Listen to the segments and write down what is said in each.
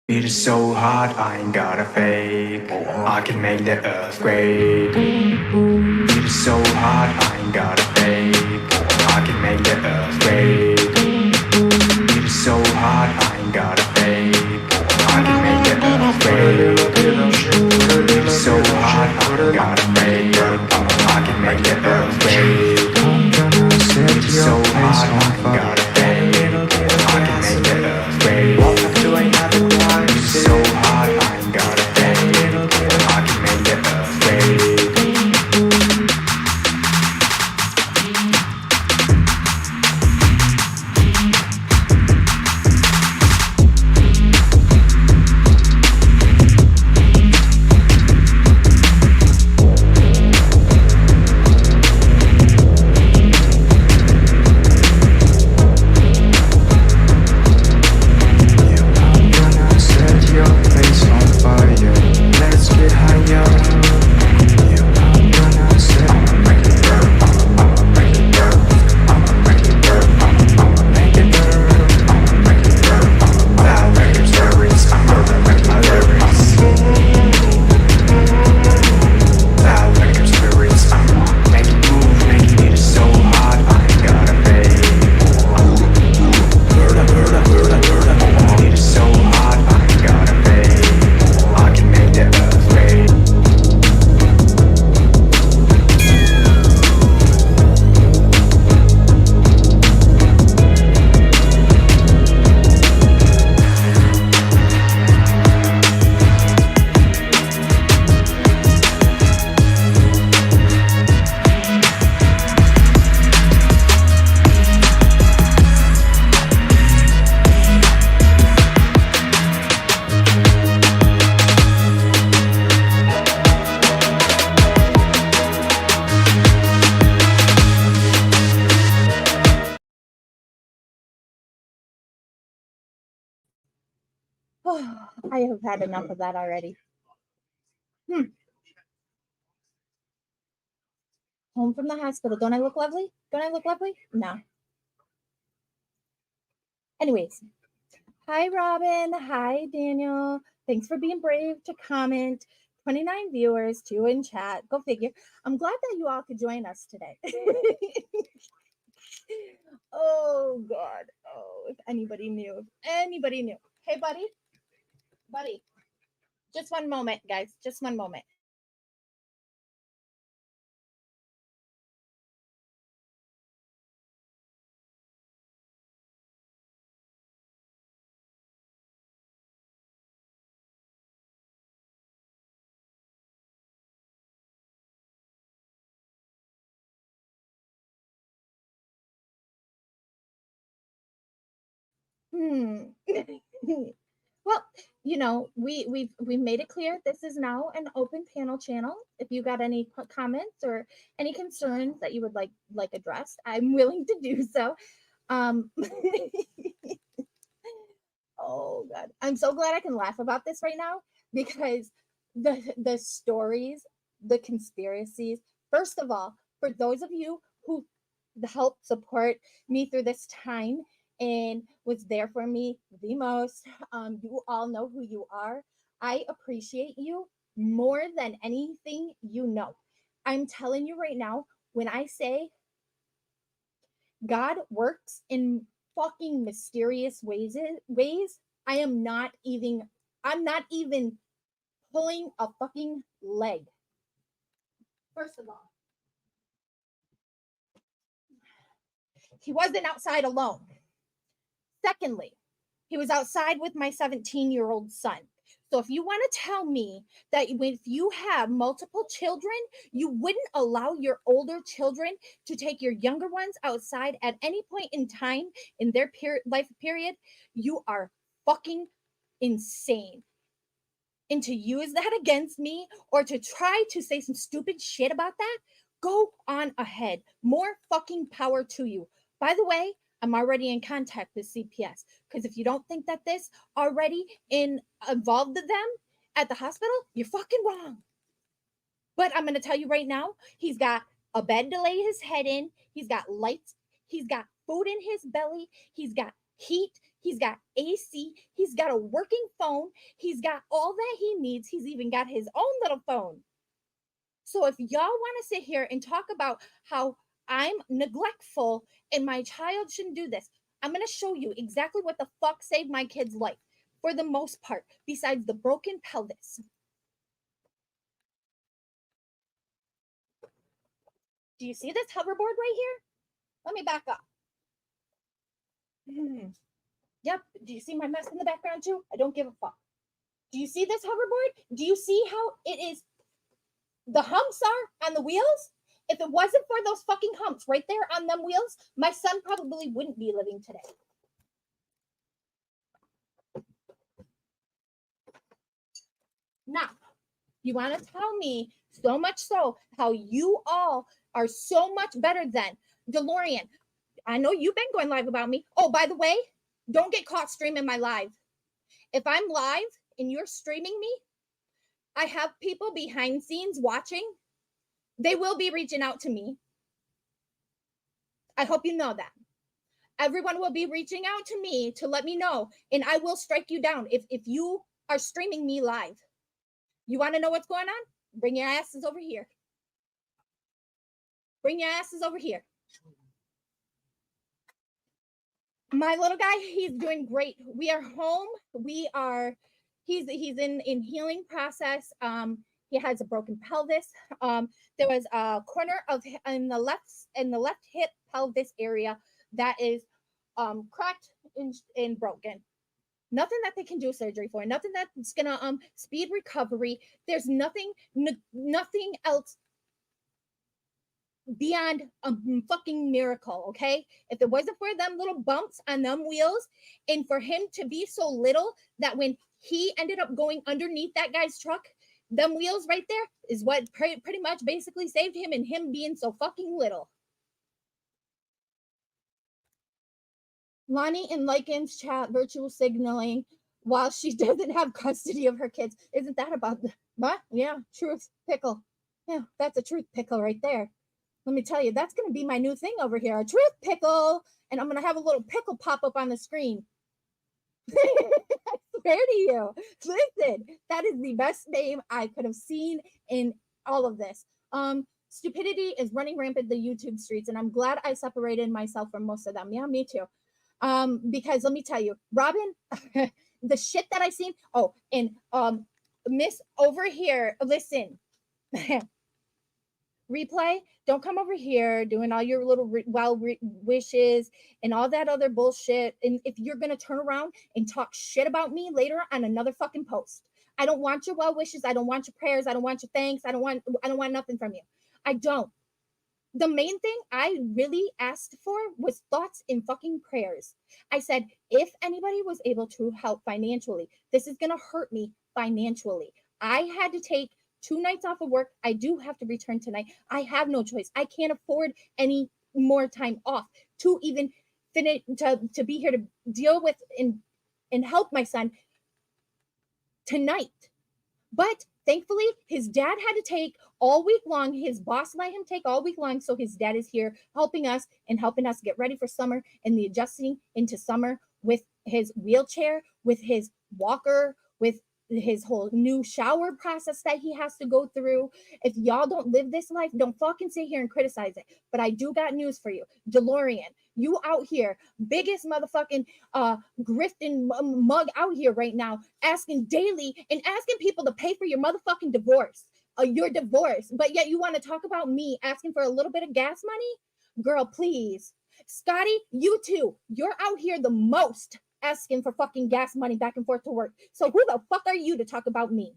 It is so hot, I ain't gotta fake. I can make the earthquake. It is so hot, I ain't gotta fake. I can make the earthquake. It is so hot, I ain't gotta fake. I can make the earthquake. It is so hot, I ain't gotta fake. I can make the earthquake. It is so hot, I ain't gotta fake. I can make the earthquake. It is so hot, I ain't gotta fake. I can make the earthquake. I have had enough of that already. Home from the hospital. Don't I look lovely? Don't I look lovely? No. Anyways, hi, Robin. Hi, Daniel. Thanks for being brave to comment. 29 viewers, 2 in chat. Go figure. I'm glad that you all could join us today. Oh, God. Oh, if anybody knew. If anybody knew. Hey, buddy. Buddy. Just one moment, guys. Just one moment. Hmm. Well, we've made it clear this is now an open panel channel. If you got any comments or any concerns that you would like addressed, I'm willing to do so. Um oh, God. I'm so glad I can laugh about this right now because the stories, the conspiracies, first of all, for those of you who helped support me through this time and was there for me the most, you all know who you are. I appreciate you more than anything you know. I'm telling you right now, when I say God works in fucking mysterious ways. I am not even I'm not even pulling a fucking leg. First of all, he wasn't outside alone. Secondly, he was outside with my 17-year-old son. So if you want to tell me that if you have multiple children, you wouldn't allow your older children to take your younger ones outside at any point in time in their life period, you are fucking insane. And to use that against me or to try to say some stupid shit about that, go on ahead. More fucking power to you. By the way, I'm already in contact with CPS because if you don't think that this already involved them at the hospital, you're fucking wrong. But I'm going to tell you right now, he's got a bed to lay his head in. He's got lights. He's got food in his belly. He's got heat. He's got AC. He's got a working phone. He's got all that he needs. He's even got his own little phone. So if y'all want to sit here and talk about how I'm neglectful and my child shouldn't do this, I'm going to show you exactly what the fuck saved my kid's life for the most part, besides the broken pelvis. Do you see this hoverboard right here? Let me back up. Yep. Do you see my mess in the background too? I don't give a fuck. Do you see this hoverboard? Do you see how it is? The humps are on the wheels. If it wasn't for those fucking humps right there on them wheels, my son probably wouldn't be living today. Now, you want to tell me so much so how you all are so much better than DeLorean. I know you've been going live about me. Oh, by the way, don't get caught streaming my live. If I'm live and you're streaming me, I have people behind scenes watching. They will be reaching out to me. I hope you know that. Everyone will be reaching out to me to let me know, and I will strike you down if you are streaming me live. You want to know what's going on? Bring your asses over here. Bring your asses over here. My little guy, he's doing great. We are home. He's in healing process. He has a broken pelvis. There was a corner of in the left hip pelvis area that is cracked and broken. Nothing that they can do surgery for. Nothing that's gonna speed recovery. There's nothing else beyond a fucking miracle. Okay, if it wasn't for them little bumps on them wheels, and for him to be so little that when he ended up going underneath that guy's truck, them wheels right there is what pretty much basically saved him, and him being so fucking little. Lonnie in Lycan's chat virtual signaling while she doesn't have custody of her kids. Isn't that about the what? Yeah, truth pickle. Yeah, that's a truth pickle right there. Let me tell you, that's going to be my new thing over here, a truth pickle. And I'm going to have a little pickle pop up on the screen. I swear to you. Listen, that is the best name I could have seen in all of this. Stupidity is running rampant the YouTube streets, and I'm glad I separated myself from most of them. Yeah, me too. Because let me tell you, Robin, the shit that I seen. Oh, and Miss over here, listen. Replay, don't come over here doing all your little wishes and all that other bullshit. And if you're gonna turn around and talk shit about me later on another fucking post, I don't want your well wishes. I don't want your prayers. I don't want your thanks. I don't want nothing from you. I don't. The main thing I really asked for was thoughts and fucking prayers. I said, if anybody was able to help financially, this is gonna hurt me financially. I had to take 2 nights off of work. I do have to return tonight. I have no choice. I can't afford any more time off to even finish to be here to deal with and help my son tonight. But thankfully, his dad had to take all week long. His boss let him take all week long. So his dad is here helping us get ready for summer and the adjusting into summer with his wheelchair, with his walker, with his whole new shower process that he has to go through. If y'all don't live this life, don't fucking sit here and criticize it. But I do got news for you. DeLorean, you out here, biggest motherfucking grifting mug out here right now, asking daily and asking people to pay for your motherfucking divorce. Your divorce. But yet you want to talk about me asking for a little bit of gas money? Girl, please. Scotty, you too. You're out here the most asking for fucking gas money back and forth to work. So who the fuck are you to talk about me?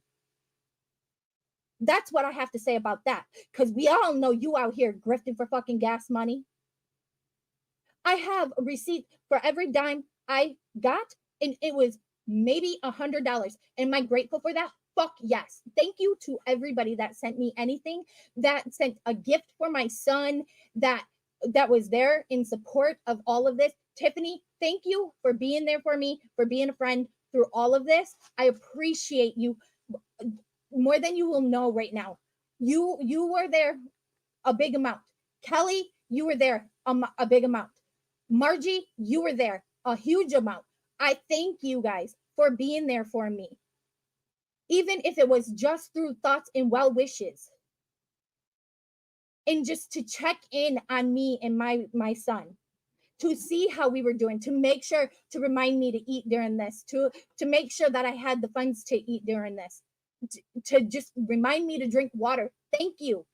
That's what I have to say about that. Because we all know you out here grifting for fucking gas money. I have a receipt for every dime I got, and it was maybe $100. Am I grateful for that? Fuck yes. Thank you to everybody that sent me anything, that sent a gift for my son, that was there in support of all of this. Tiffany, thank you for being there for me, for being a friend through all of this. I appreciate you more than you will know right now. You were there a big amount. Kelly, you were there a big amount. Margie, you were there a huge amount. I thank you guys for being there for me, even if it was just through thoughts and well wishes, and just to check in on me and my son, to see how we were doing, to make sure to remind me to eat during this, to make sure that I had the funds to eat during this, to just remind me to drink water. Thank you,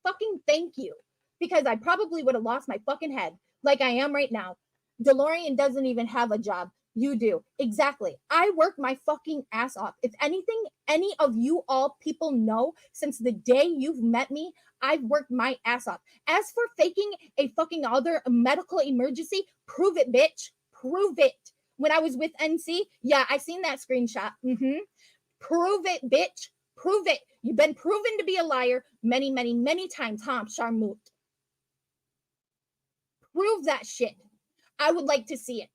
fucking thank you, because I probably would have lost my fucking head like I am right now. DeLorean doesn't even have a job. You do. Exactly. I work my fucking ass off. If anything, any of you all people know, since the day you've met me, I've worked my ass off. As for faking a fucking other medical emergency, prove it, bitch. Prove it. When I was with NC, yeah, I seen that screenshot. Prove it, bitch. Prove it. You've been proven to be a liar many, many, many times, huh, Sharmut? Prove that shit. I would like to see it.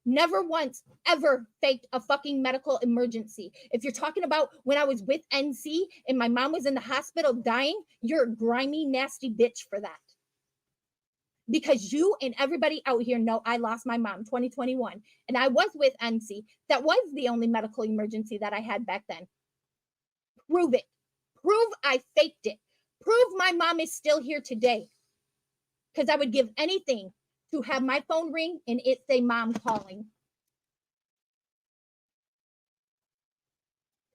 Never once ever faked a fucking medical emergency. If you're talking about when I was with NC and my mom was in the hospital dying, you're a grimy, nasty bitch for that. Because you and everybody out here know I lost my mom 2021 and I was with NC. That was the only medical emergency that I had back then. Prove it. Prove I faked it. Prove my mom is still here today. Because I would give anything to have my phone ring and it say mom calling.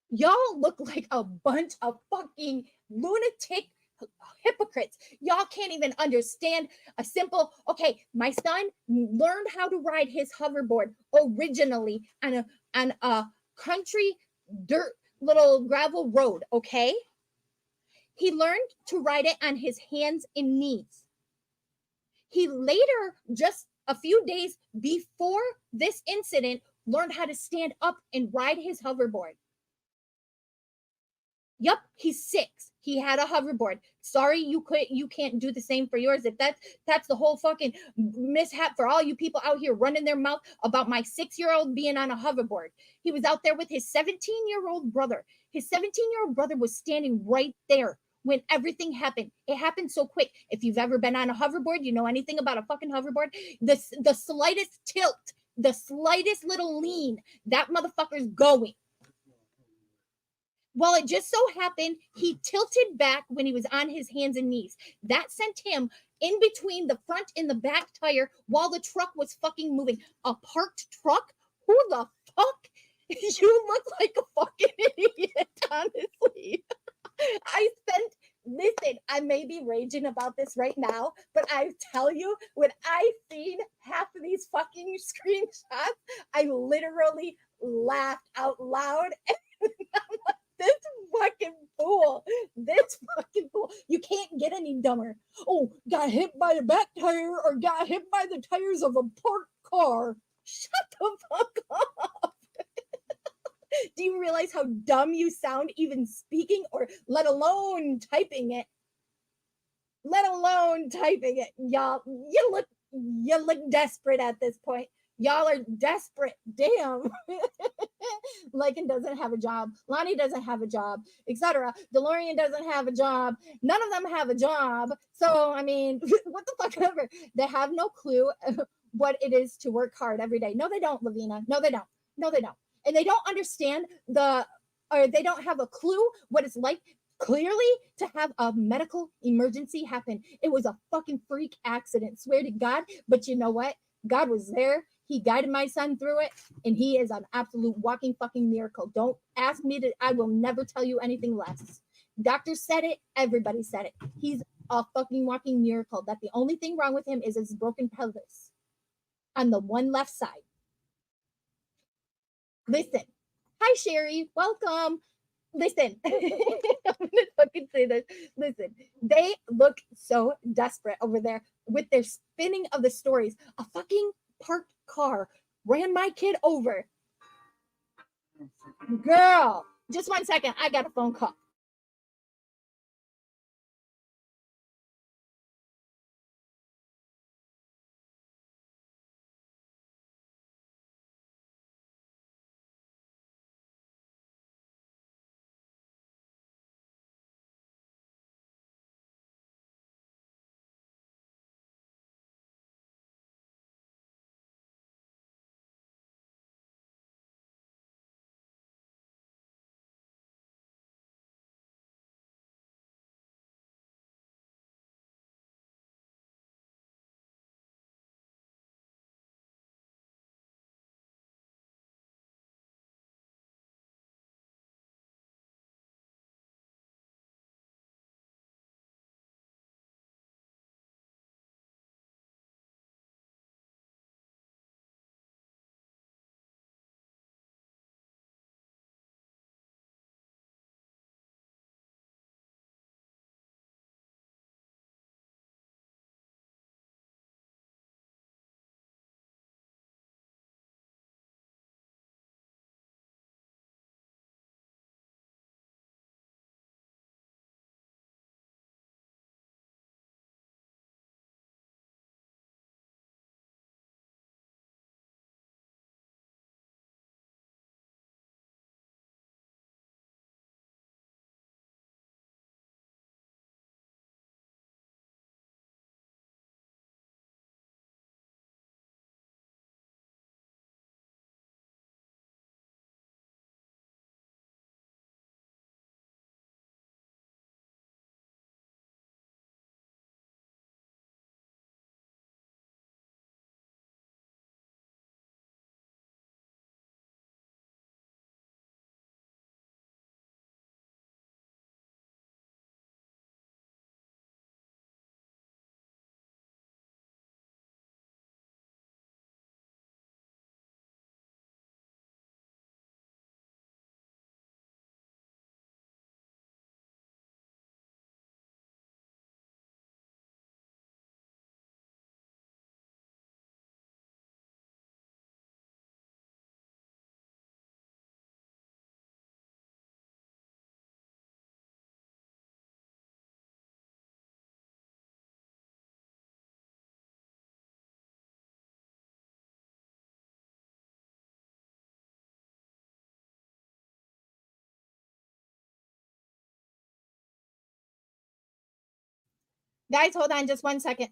Y'all look like a bunch of fucking lunatic hypocrites. Y'all can't even understand a simple, okay, my son learned how to ride his hoverboard originally on a country dirt little gravel road, okay? He learned to ride it on his hands and knees. He later, just a few days before this incident, learned how to stand up and ride his hoverboard. Yep, he's 6. He had a hoverboard. Sorry, you can't do the same for yours. If that's the whole fucking mishap for all you people out here running their mouth about my 6-year-old being on a hoverboard. He was out there with his 17-year-old brother. His 17-year-old brother was standing right there when everything happened. It happened so quick. If you've ever been on a hoverboard, you know anything about a fucking hoverboard, the slightest tilt, the slightest little lean, that motherfucker's going. Well, it just so happened he tilted back when he was on his hands and knees. That sent him in between the front and the back tire while the truck was fucking moving. A parked truck? Who the fuck? You look like a fucking idiot, honestly. Listen, I may be raging about this right now, but I tell you, when I seen half of these fucking screenshots, I literally laughed out loud. This fucking fool. This fucking fool. You can't get any dumber. Oh, got hit by a back tire or got hit by the tires of a parked car. Shut the fuck up. Do you realize how dumb you sound even speaking or let alone typing it? Let alone typing it. Y'all, you look desperate at this point. Y'all are desperate. Damn. Lycan doesn't have a job. Lonnie doesn't have a job, etc. DeLorean doesn't have a job. None of them have a job. So, I mean, what the fuck ever. They have no clue what it is to work hard every day. No, they don't, Lavina. No, they don't. No, they don't. And they don't understand or they don't have a clue what it's like clearly to have a medical emergency happen. It was a fucking freak accident, swear to God. But you know what? God was there. He guided my son through it, and he is an absolute walking fucking miracle. Don't ask me to, I will never tell you anything less. Doctors said it, everybody said it. He's a fucking walking miracle. That the only thing wrong with him is his broken pelvis on the one left side. Listen. Hi, Sherry. Welcome. Listen, I'm gonna fucking say this. Listen, they look so desperate over there with their spinning of the stories. A fucking parked car ran my kid over. Girl, just 1 second. I got a phone call. Guys, hold on just 1 second.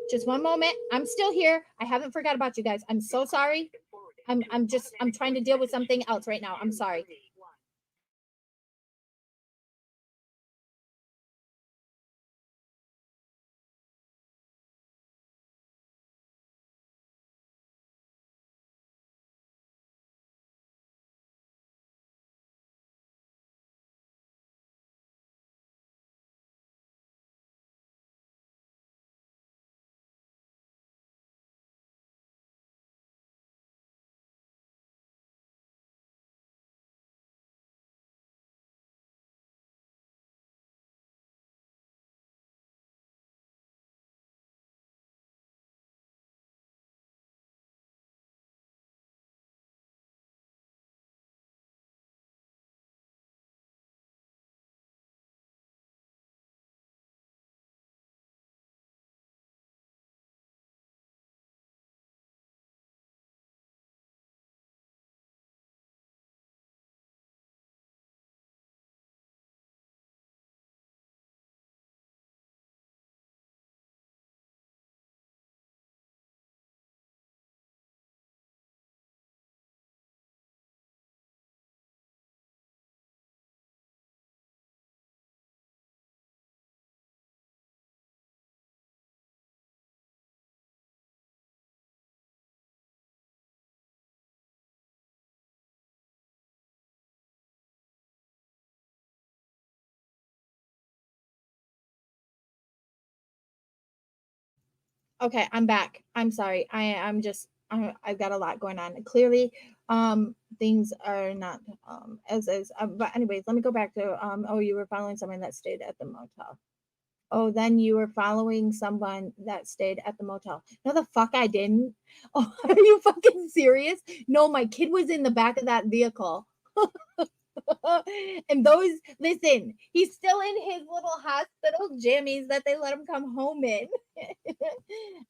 Just one moment. I'm still here. I haven't forgot about you guys. I'm so sorry. I'm trying to deal with something else right now. I'm sorry. Okay, I'm back. I'm sorry. I'm just I've got a lot going on. Clearly, things are not as but anyways, let me go back to oh, you were following someone that stayed at the motel. Oh, then you were following someone that stayed at the motel. No, the fuck I didn't. Oh, are you fucking serious? No, my kid was in the back of that vehicle. And those, listen, he's still in his little hospital jammies that they let him come home in.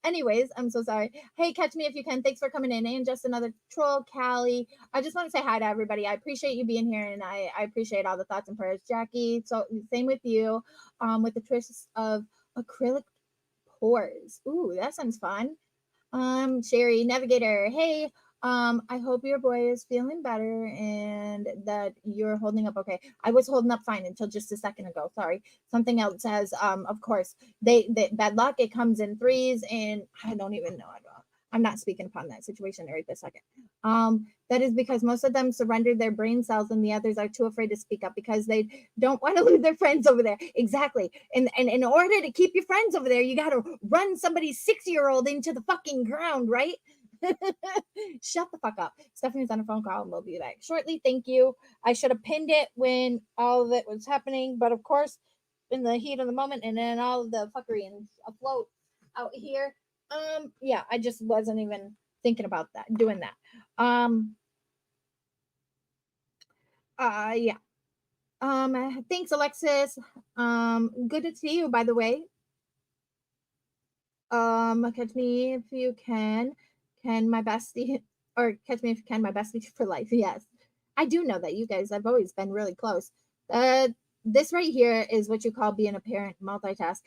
Anyways, I'm so sorry. Hey, catch me if you can. Thanks for coming in. And just another troll, Callie. I just want to say hi to everybody. I appreciate you being here, and I appreciate all the thoughts and prayers. Jackie, so same with you. With the twist of acrylic pores. Ooh, that sounds fun. Sherry, Navigator, hey, I hope your boy is feeling better and that you're holding up okay. I was holding up fine until just a second ago. Sorry. Something else says, of course, they bad luck, it comes in threes, and I don't even know. I'm not speaking upon that situation right this second. That is because most of them surrendered their brain cells and the others are too afraid to speak up because they don't want to lose their friends over there. Exactly. And in order to keep your friends over there, you got to run somebody's 6-year-old into the fucking ground, right? Shut the fuck up. Stephanie's on a phone call and we'll be back shortly. Thank you. I should have pinned it when all of it was happening, but of course, in the heat of the moment and then all of the fuckery and afloat out here. Yeah, I just wasn't even thinking about that, doing that. Yeah. Thanks, Alexis. Good to see you, by the way. Catch me if you can. Can my bestie, or catch me if you can, my bestie for life. Yes. I do know that you guys have always been really close. This right here is what you call being a parent multitask.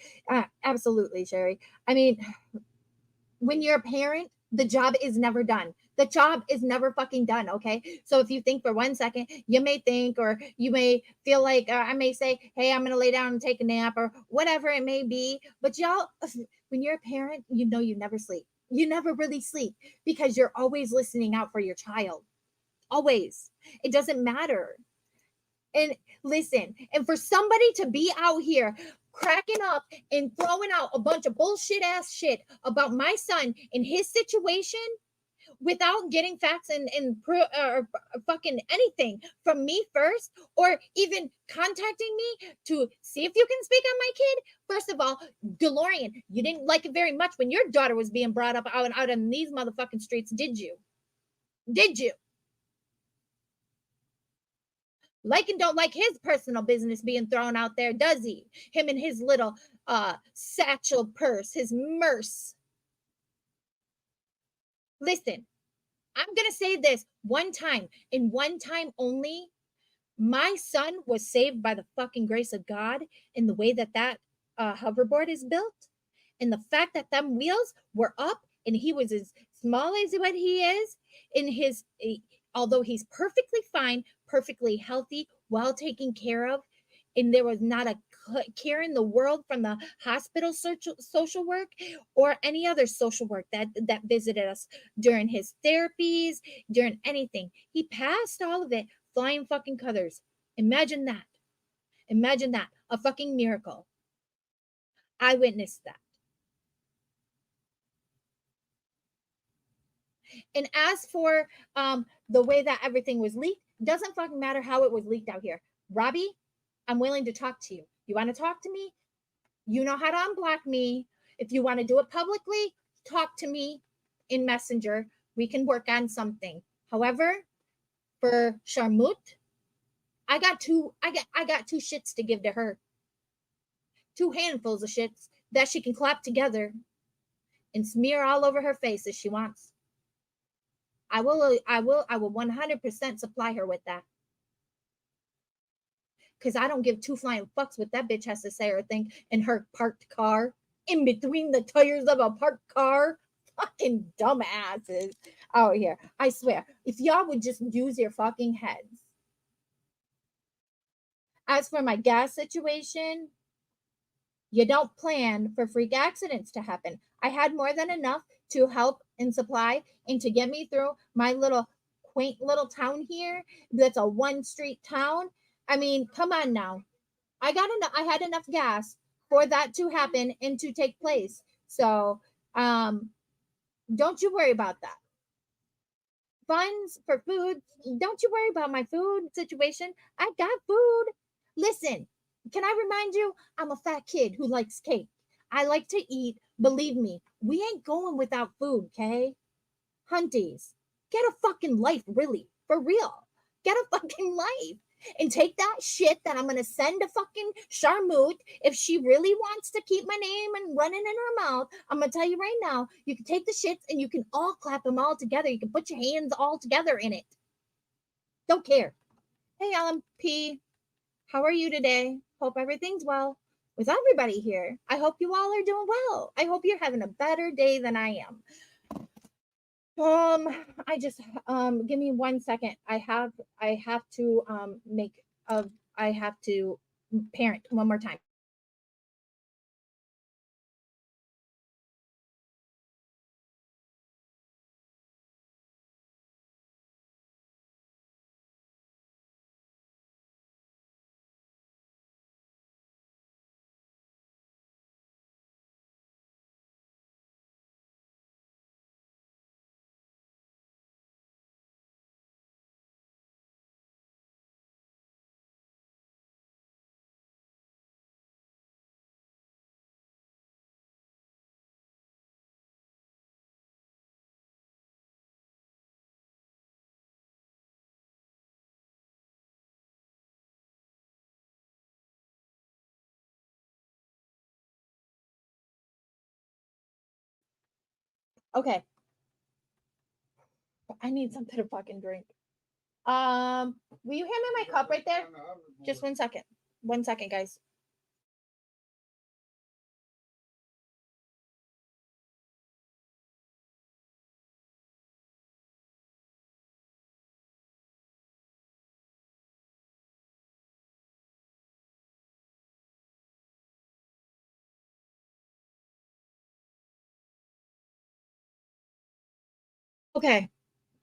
Absolutely, Sherry. I mean, when you're a parent, the job is never done. The job is never fucking done. Okay. So if you think for 1 second, you may think, or you may feel like I may say, hey, I'm going to lay down and take a nap or whatever it may be. But y'all, when you're a parent, you know you never sleep. You never really sleep because you're always listening out for your child. Always. It doesn't matter. And listen, and for somebody to be out here cracking up and throwing out a bunch of bullshit ass shit about my son and his situation without getting facts or fucking anything from me first, or even contacting me to see if you can speak on my kid. First of all, DeLorean, you didn't like it very much when your daughter was being brought up out in these motherfucking streets, did you? Did you? Like and don't like his personal business being thrown out there, does he? Him and his little satchel purse, his merce. Listen, I'm gonna say this one time, and one time only. My son was saved by the fucking grace of God in the way that hoverboard is built. And the fact that them wheels were up and he was as small as what he is in his, although he's perfectly fine, perfectly healthy, well taken care of, and there was not a care in the world from the hospital social work or any other social work that visited us during his therapies, during anything. He passed all of it flying fucking colors. Imagine that. Imagine that. A fucking miracle. I witnessed that. And as for the way that everything was leaked, doesn't fucking matter how it was leaked out here. Robbie, I'm willing to talk to you. You want to talk to me? You know how to unblock me. If you want to do it publicly, talk to me in Messenger. We can work on something. However, for Sharmut, I got two shits to give to her. 2 handfuls of shits that she can clap together and smear all over her face if she wants. I will 100% supply her with that. Because I don't give 2 flying fucks what that bitch has to say or think in her parked car, in between the tires of a parked car. Fucking dumbasses out here. I swear, if y'all would just use your fucking heads. As for my gas situation, you don't plan for freak accidents to happen. I had more than enough to help and supply and to get me through my little quaint little town here that's a 1 street town. I mean, come on now. I had enough gas for that to happen and to take place. So, don't you worry about that. Funds for food, don't you worry about my food situation. I got food. Listen, can I remind you, I'm a fat kid who likes cake. I like to eat. Believe me, we ain't going without food, okay? Hunties, get a fucking life, really, for real. Get a fucking life. And take that shit that I'm gonna send to fucking Sharmut. If she really wants to keep my name and running in her mouth, I'm gonna tell you right now, you can take the shits and you can all clap them all together. You can put your hands all together in it. Don't care. Hey, LMP, how are you today? Hope everything's well with everybody here. I hope you all are doing well. I hope you're having a better day than I am. I just give me 1 second. I have to I have to parent one more time. Okay. I need something to fucking drink. Will you hand me my cup right there? Just 1 second. 1 second, guys. Okay.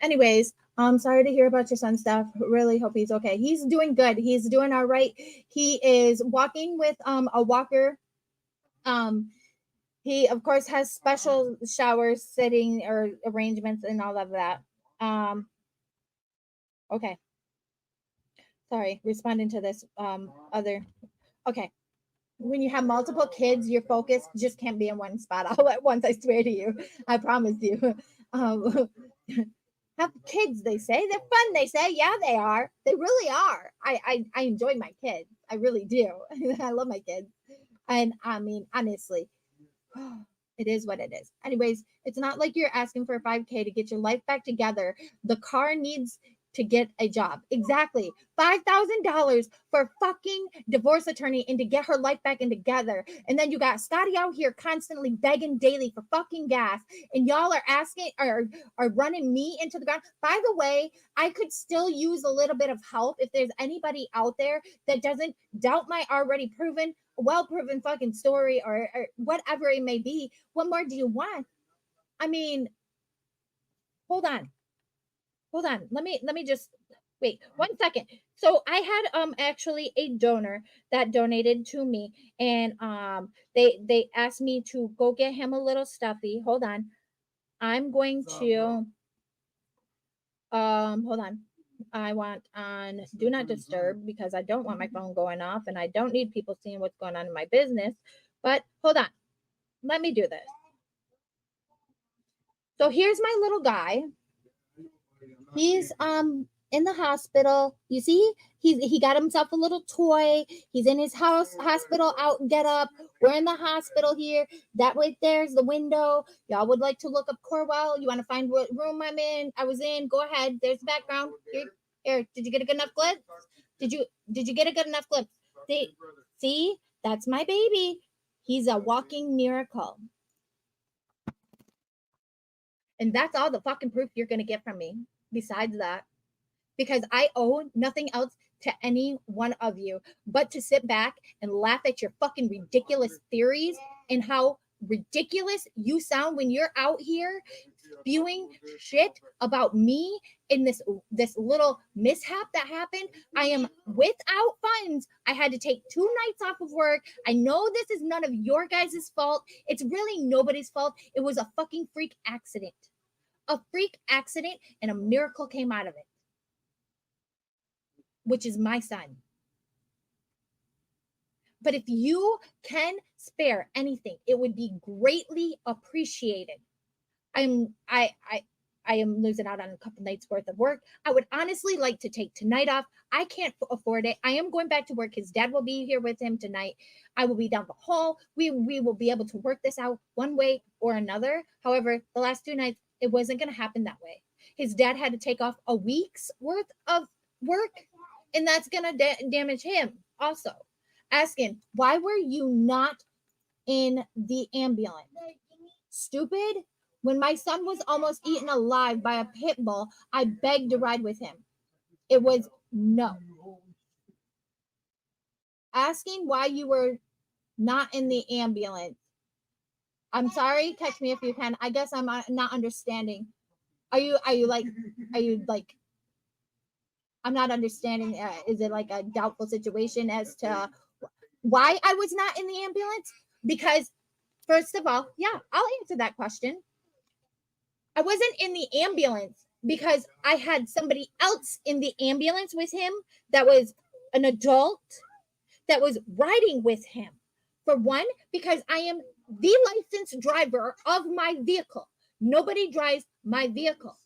Anyways, I'm sorry to hear about your son's stuff. Really hope he's okay. He's doing good. He's doing all right. He is walking with a walker. Um, he of course has special showers, sitting or arrangements and all of that. Okay. Sorry, responding to this other. Okay. When you have multiple kids, your focus just can't be in one spot all at once. I swear to you. I promise you. Um, have kids, they say they're fun. They say, yeah, they are. They really are. I enjoy my kids. I really do. I love my kids. And I mean, honestly, it is what it is. Anyways, it's not like you're asking for 5K to get your life back together. The car needs to get a job. Exactly. $5,000 for a fucking divorce attorney and to get her life back and together. And then you got Scotty out here constantly begging daily for fucking gas. And y'all are asking, are running me into the ground. By the way, I could still use a little bit of help if there's anybody out there that doesn't doubt my already proven, well-proven fucking story or whatever it may be. What more do you want? I mean, hold on. Let me just wait 1 second. So I had actually a donor that donated to me, and they asked me to go get him a little stuffy. Hold on. I'm going to hold on. I want on do not disturb because I don't want my phone going off and I don't need people seeing what's going on in my business. But hold on. Let me do this. So here's my little guy. He's in the hospital. You see, he got himself a little toy. He's in his hospital out get up. We're in the hospital here. That right there's the window. Y'all would like to look up Corwell. You want to find what room I was in? Go ahead. There's the background. Here. Did you get a good enough glimpse? Did you get a good enough glimpse? See, that's my baby. He's a walking miracle. And that's all the fucking proof you're gonna get from me. Besides that, because I owe nothing else to any one of you but to sit back and laugh at your fucking ridiculous theories and how ridiculous you sound when you're out here spewing shit about me in this little mishap that happened. I am without funds. I had to take 2 nights off of work. I know this is none of your guys' fault. It's really nobody's fault. It was a fucking freak accident. A freak accident, and a miracle came out of it, which is my son. But if you can spare anything, it would be greatly appreciated. I am losing out on a couple nights worth of work. I would honestly like to take tonight off. I can't afford it. I am going back to work. His dad will be here with him tonight. I will be down the hall. We will be able to work this out one way or another. However, the last 2 nights, it wasn't going to happen that way. His dad had to take off a week's worth of work, and that's going to damage him also. Asking, why were you not in the ambulance? Stupid. When my son was almost eaten alive by a pit bull, I begged to ride with him. It was no. Asking why you were not in the ambulance. I'm sorry, catch me if you can. I guess I'm not understanding. Are you like, I'm not understanding. Is it like a doubtful situation as to why I was not in the ambulance? Because first of all, yeah, I'll answer that question. I wasn't in the ambulance because I had somebody else in the ambulance with him that was an adult that was riding with him. For one, because I am the licensed driver of my vehicle. Nobody drives my vehicle.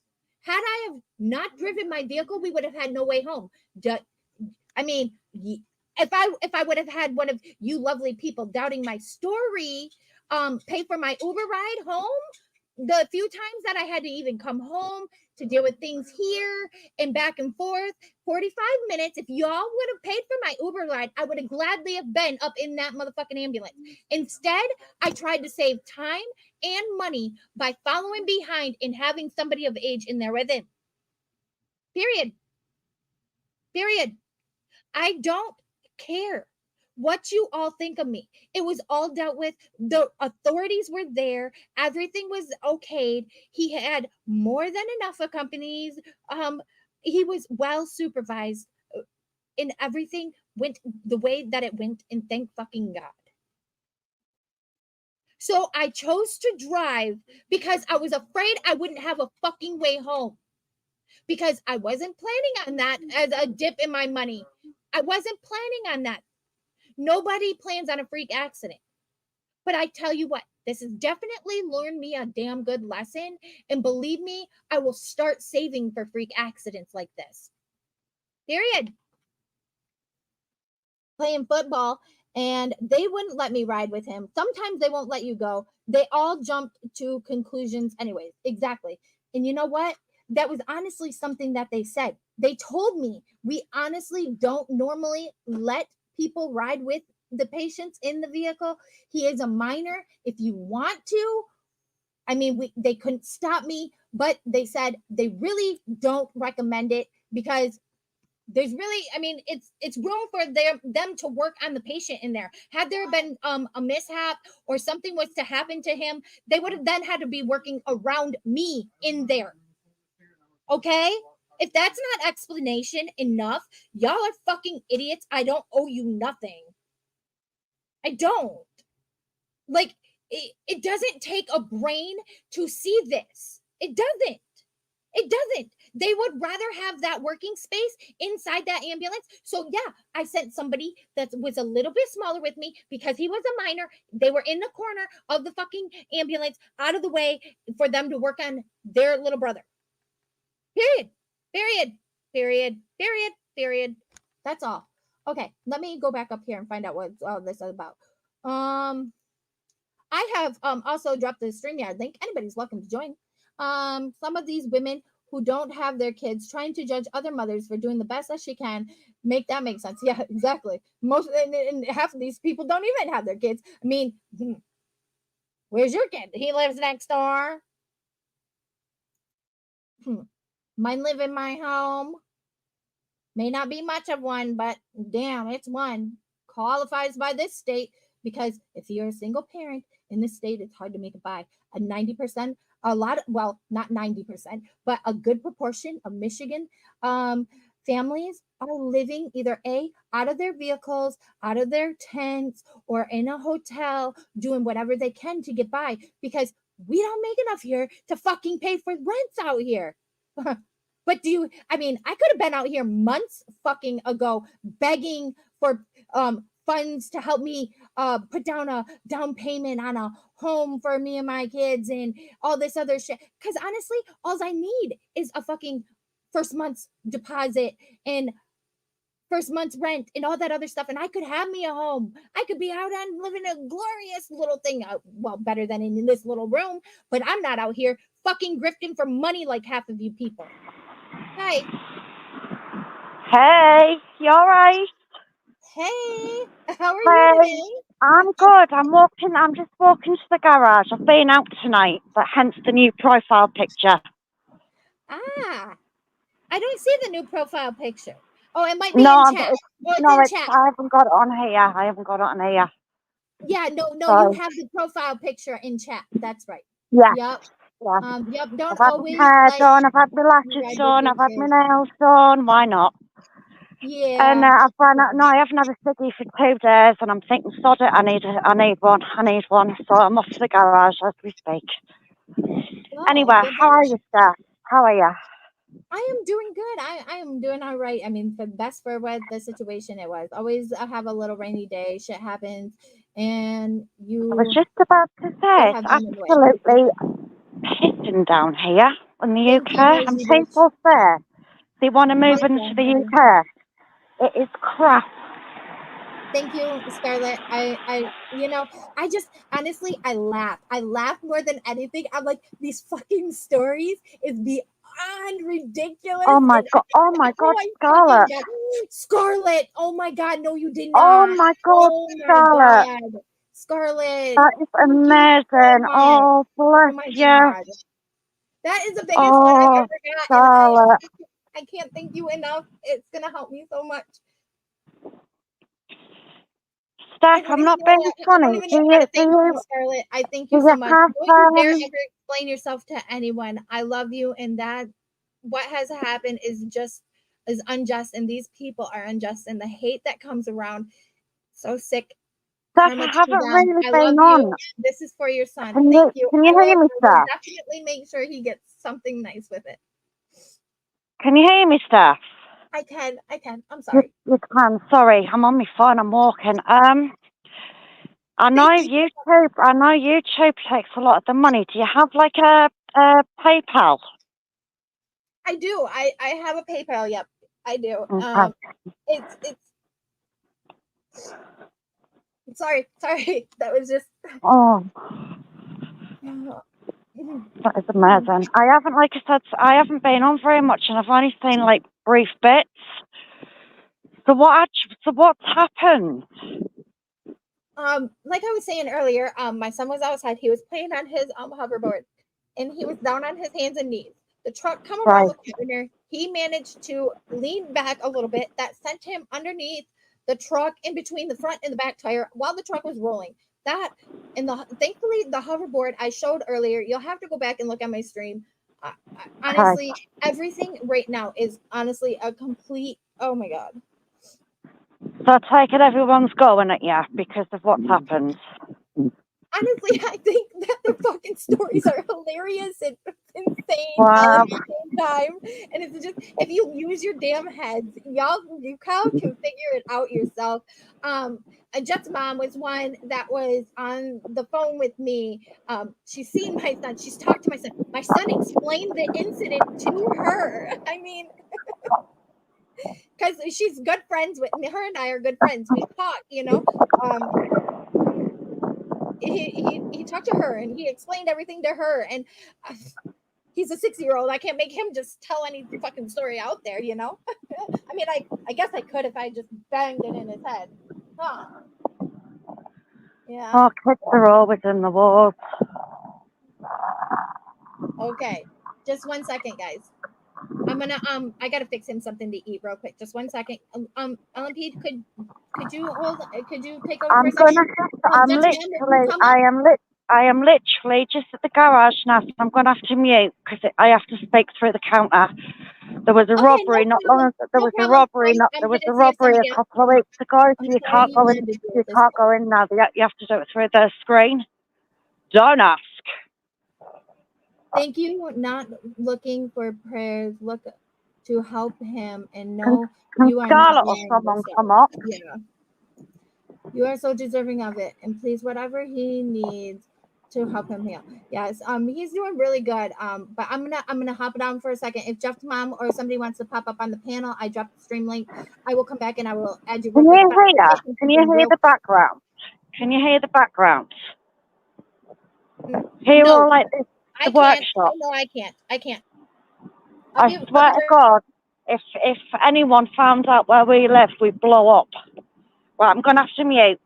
Had I have not driven my vehicle, we would have had no way home. I mean, if I would have had one of you lovely people doubting my story, pay for my Uber ride home, the few times that I had to even come home to deal with things here and back and forth, 45 minutes, if y'all would have paid for my Uber ride, I would have gladly have been up in that motherfucking ambulance. Instead, I tried to save time and money by following behind and having somebody of age in there with him. Period. I don't care what you all think of me. It was all dealt with. The authorities were there. Everything was okayed. He had more than enough accompanies. He was well supervised, and everything went the way that it went, and thank fucking God. So I chose to drive because I was afraid I wouldn't have a fucking way home, because I wasn't planning on that as a dip in my money. I wasn't planning on that. Nobody plans on a freak accident. But I tell you what, this has definitely learned me a damn good lesson. And believe me, I will start saving for freak accidents like this. Period. Playing football, and they wouldn't let me ride with him. Sometimes they won't let you go. They all jumped to conclusions anyways. Exactly. And you know what? that was honestly something that they said. They told me, we honestly don't normally let people ride with the patients in the vehicle. He is a minor. If you want to, I mean, they couldn't stop me, but they said they really don't recommend it because there's really, I mean, it's room for them to work on the patient in there. Had there been a mishap or something was to happen to him, they would have then had to be working around me in there. Okay? If that's not explanation enough, y'all are fucking idiots. I don't owe you nothing. I don't. Like, it doesn't take a brain to see this. It doesn't. It doesn't. They would rather have that working space inside that ambulance. So, yeah, I sent somebody that was a little bit smaller with me because he was a minor. They were in the corner of the fucking ambulance, out of the way for them to work on their little brother. Period. Period. Period. Period. Period. That's all. Okay, let me go back up here and find out what all this is about. I have also dropped the StreamYard link. Anybody's welcome to join. Some of these women who don't have their kids trying to judge other mothers for doing the best that she can, make that make sense. Yeah, exactly. Most and half of these people don't even have their kids. I mean, where's your kid? He lives next door. Mine live in my home. May not be much of one, but damn, it's one. Qualifies by this state because if you're a single parent in this state, it's hard to make it by. A 90%, a lot, well, not 90%, but a good proportion of Michigan families are living either out of their vehicles, out of their tents, or in a hotel, doing whatever they can to get by because we don't make enough here to fucking pay for rents out here. But I mean, I could have been out here months fucking ago begging for funds to help me put down a down payment on a home for me and my kids and all this other shit. Because honestly, all I need is a fucking first month's deposit and first month's rent and all that other stuff. And I could have me a home. I could be out on living a glorious little thing. Well, better than in this little room. But I'm not out here fucking grifting for money like half of you people. Hi. Hey, you alright? Hey, how are you today? I'm good. I'm just walking to the garage. I've been out tonight, but hence the new profile picture. Ah, I don't see the new profile picture. Oh, it might be No, in chat. I haven't got it on here. Yeah, no, So, you have the profile picture in chat. That's right. yeah. Yep. Yeah. Yep. Don't I've had always my hair like done, I've had my lashes ride with done, your I've had my kids. nails done. Why not? Yeah. And I've run out. No, I haven't had a ciggy for 2 days, and I'm thinking, sod it, I need one. So I'm off to the garage as we speak. Oh, Anyway, good how luck. are you, Steph? How are you? I am doing good. I am doing all right. I mean, for best for what the situation it was. Always have a little rainy day. Shit happens, and I was you just about to say, have it's them in the way. absolutely pissing down here in the Thank you, UK, and Rosie Bitch. people say they want to move Like into that, the honey. UK. It is crap. Thank you, Scarlett. I just honestly, I laugh. I laugh more than anything. I'm like, these fucking stories is beyond ridiculous. Oh my god! Scarlett! Scarlett! Oh my god! No, you did Oh not. my god, Oh my Scarlett! god, Scarlett! That is Thank you so amazing. much. Oh Oh bless my you. god, that is the biggest one I've Oh, ever got, and Scarlett. I can't thank you enough. It's gonna help me so much. I Steph, don't I'm even not know. being I don't funny. even Do know how you to do thank you, you Scarlett. I thank do you you so much. have Don't you dare ever explain yourself to anyone. I love you, and that what has happened is unjust, and these people are unjust, and the hate that comes around, so sick. Steph, Karma I to haven't them. really I been love you. on. This is for your son. Can Thank you. you hear me, I will Steph? definitely make sure he gets something nice with it. Can you hear me, Steph? I can. I'm sorry. You can. Sorry, I'm on my phone. I'm walking. I know Thank you. YouTube takes a lot of the money. Do you have like a PayPal? I do. I have a PayPal. Yep, I do. Okay. It's sorry. That was just Oh, That is amazing. I haven't, like I said, I haven't been on very much, and I've only seen like brief bits. So what's happened? Like I was saying earlier, my son was outside. He was playing on his hoverboard, and he was down on his hands and knees. The truck come around Right. the corner. He managed to lean back a little bit. That sent him underneath the truck, in between the front and the back tire, while the truck was rolling. That and thankfully the hoverboard I showed earlier. You'll have to go back and look at my stream. Honestly, everything right now is honestly a complete. Oh my god. So I take it everyone's going at you because of what's happened. Honestly, I think that their fucking stories are hilarious and insane all Wow. at the same time. And it's just, if you use your damn heads, you can figure it out yourself. And Jeff's mom was one that was on the phone with me. She's seen my son. She's talked to my son. My son explained the incident to her. I mean, because she's good friends with her, and I are good friends. We talk, he talked to her and he explained everything to her, and he's a 6-year-old. I can't make him just tell any fucking story out there. I mean, I guess I could if I just banged it in his head. Huh. Yeah. Oh, kids are always in the wars. Okay, just 1 second, guys. I'm gonna I gotta fix him something to eat real quick. Just 1 second. LMP, could you take over for a second? I am literally just at the garage now. So I'm going to have to mute because I have to speak through the counter. There was a robbery not long ago. There was a robbery a couple of weeks ago. So you can't go in. You can't go in now. You have to do it through the screen. Don't ask. Thank you. Not looking for prayers. Look to help him and know you are Scarlett not or alone. someone come up? Yeah. You are so deserving of it, and please, whatever he needs to help him heal. Yes, he's doing really good. But I'm gonna hop down for a second. If Jeff's mom or somebody wants to pop up on the panel, I dropped the stream link. I will come back and I will add you. Can you hear? Can you hear the background? Can you hear the background? Hear No, all like this? The workshop. No, I can't. I can't. I swear to God, if anyone found out where we live, we'd blow up. Right, I'm gonna have to mute.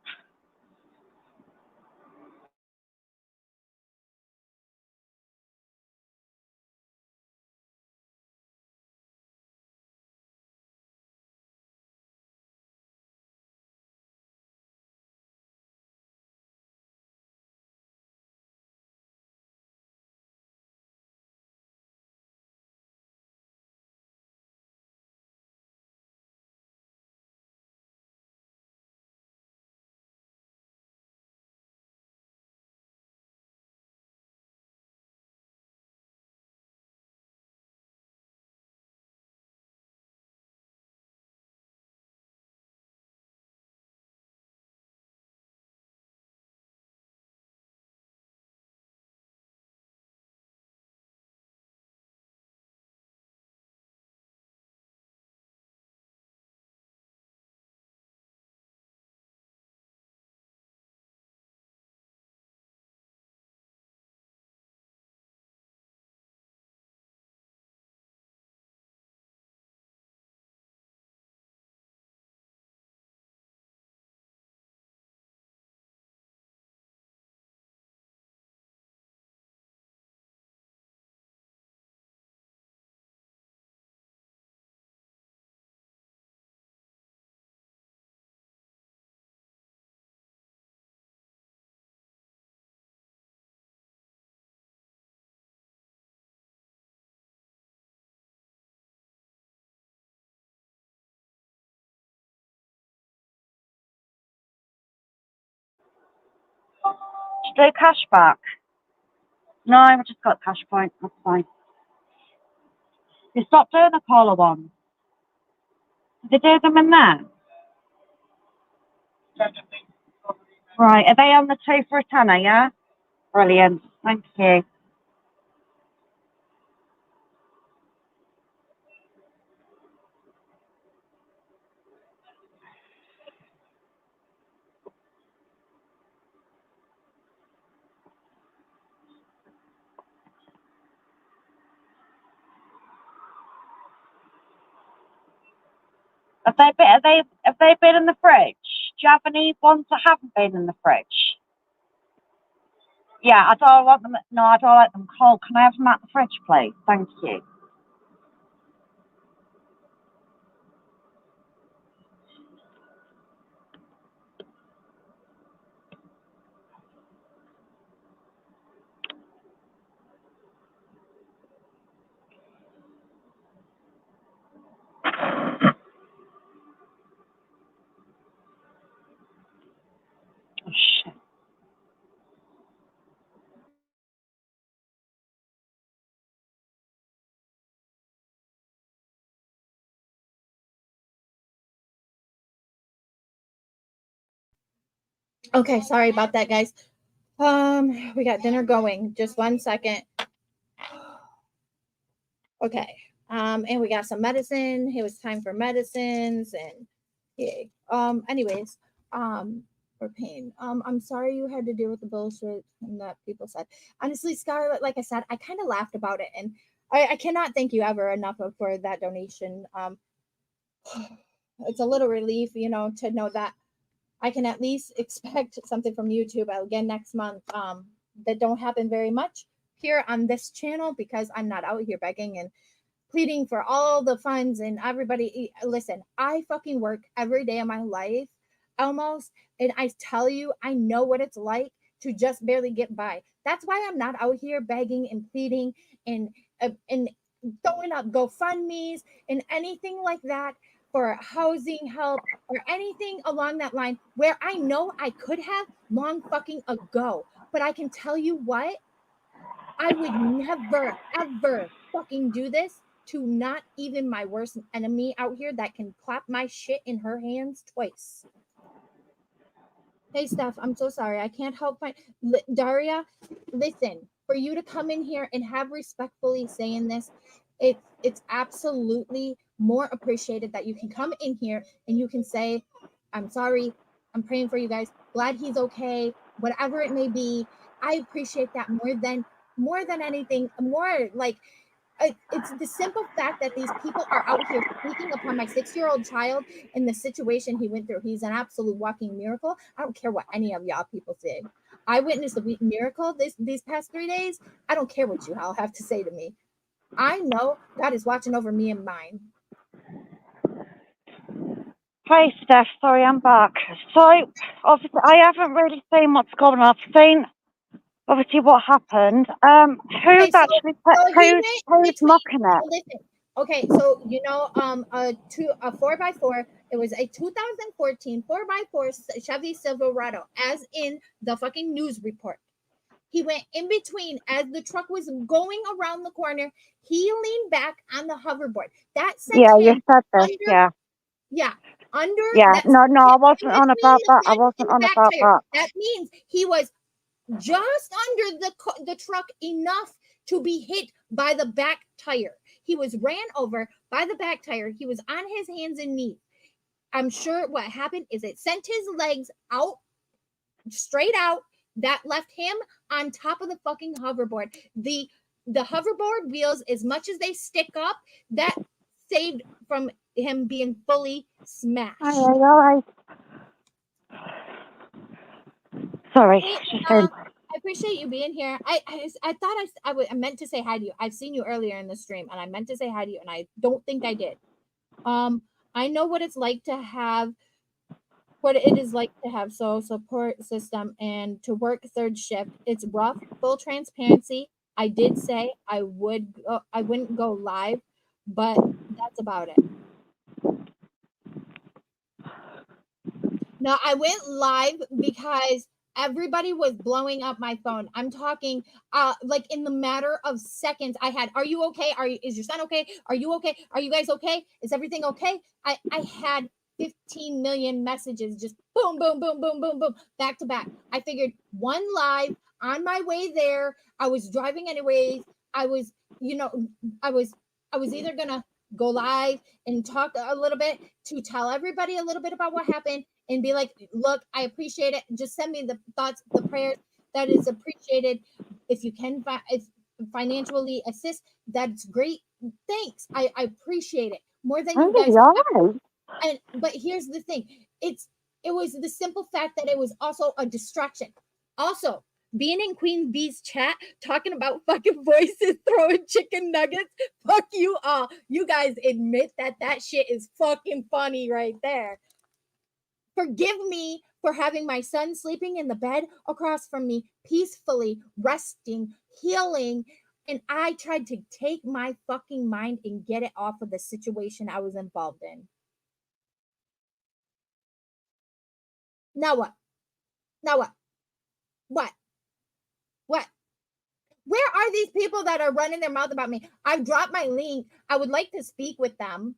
Do cash back? No, I've just got cash point. That's fine. You stop doing the caller one. Did they do them in there? Right, are they on the 2 for a tenner, yeah? Brilliant. Thank you. Have they been in the fridge? Do you have any ones that haven't been in the fridge? Yeah, I don't want them. No, I don't like them cold. Can I have them at the fridge, please? Thank you. Oh, shit. Okay, sorry about that, guys. We got dinner going. Just 1 second. Okay. And we got some medicine. It was time for medicines and yay. Anyways, for pain. I'm sorry you had to deal with the bullshit and that people said. Honestly, Scarlett, like I said, I kind of laughed about it, and I cannot thank you ever enough for that donation. It's a little relief, you know, to know that I can at least expect something from YouTube again next month. That don't happen very much here on this channel because I'm not out here begging and pleading for all the funds and everybody. Listen, I fucking work every day of my life almost, and I tell you, I know what it's like to just barely get by. That's why I'm not out here begging and pleading and throwing up GoFundMe's and anything like that for housing help or anything along that line where I know I could have long fucking ago. But I can tell you what, I would never, ever fucking do this to not even my worst enemy out here that can clap my shit in her hands twice. Hey, Steph, I'm so sorry. I can't help my Daria. Listen, for you to come in here and have respectfully saying this, it's absolutely more appreciated that you can come in here and you can say, "I'm sorry. I'm praying for you guys. Glad he's okay. Whatever it may be." I appreciate that more than anything. More like it's the simple fact that these people are out here speaking upon my 6-year-old child in the situation he went through. He's an absolute walking miracle. I don't care what any of y'all people say. I witnessed a miracle these past 3 days. I don't care what you all have to say to me. I know God is watching over me and mine. Hi, Steph. Sorry, I'm back. So, obviously, I haven't really seen what's going on. I've seen, obviously, what happened. Who's who's mocking it? Listen, okay, so you know, a 4x4. It was a 2014 4x4 Chevy Silverado, as in the fucking news report. He went in between as the truck was going around the corner. He leaned back on the hoverboard. That sent Yeah, him you said this. under. Yeah. Under. Yeah. No, I wasn't on about that. I wasn't on about that. That means he was just under the truck enough to be hit by the back tire. He was ran over by the back tire. He was on his hands and knees. I'm sure what happened is it sent his legs out, straight out. That left him on top of the fucking hoverboard. The hoverboard wheels, as much as they stick up, that saved from him being fully smashed. All right. Sorry. Hey, I appreciate you being here. I thought I meant to say hi to you. I've seen you earlier in the stream, and I meant to say hi to you, and I don't think I did. I know what it's like to have, what it is like to have support system and to work third shift. It's rough. Full transparency. I did say I wouldn't go live, but that's about it. No, I went live because everybody was blowing up my phone. I'm talking like in the matter of seconds. I had, "Are you okay? Is your son okay? Are you okay? Are you guys okay? Is everything okay?" I had 15 million messages, just boom, boom, boom, boom, boom, boom, back to back. I figured one live on my way there. I was driving anyways. I was either gonna go live and talk a little bit to tell everybody a little bit about what happened and be like, "Look, I appreciate it. Just send me the thoughts, the prayers. That is appreciated. If you can financially assist, that's great. Thanks. I appreciate it more than you guys." But here's the thing. It was the simple fact that it was also a distraction. Also, being in Queen Bee's chat talking about fucking voices throwing chicken nuggets. Fuck you all. You guys admit that shit is fucking funny right there. Forgive me for having my son sleeping in the bed across from me, peacefully resting, healing. And I tried to take my fucking mind and get it off of the situation I was involved in. Now what? Now what? What? What? Where are these people that are running their mouth about me? I've dropped my link. I would like to speak with them.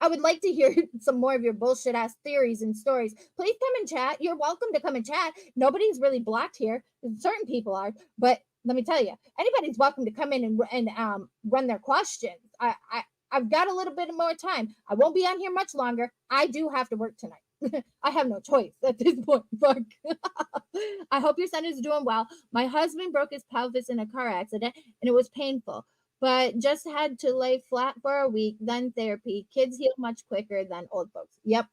I would like to hear some more of your bullshit ass theories and stories. Please come and chat. You're welcome to come and chat. Nobody's really blocked here. Certain people are, but let me tell you, anybody's welcome to come in and run their questions. I've got a little bit more time. I won't be on here much longer. I do have to work tonight. I have no choice at this point. Fuck. I hope your son is doing well. My husband broke his pelvis in a car accident and it was painful, but just had to lay flat for a week, then therapy. Kids heal much quicker than old folks. Yep,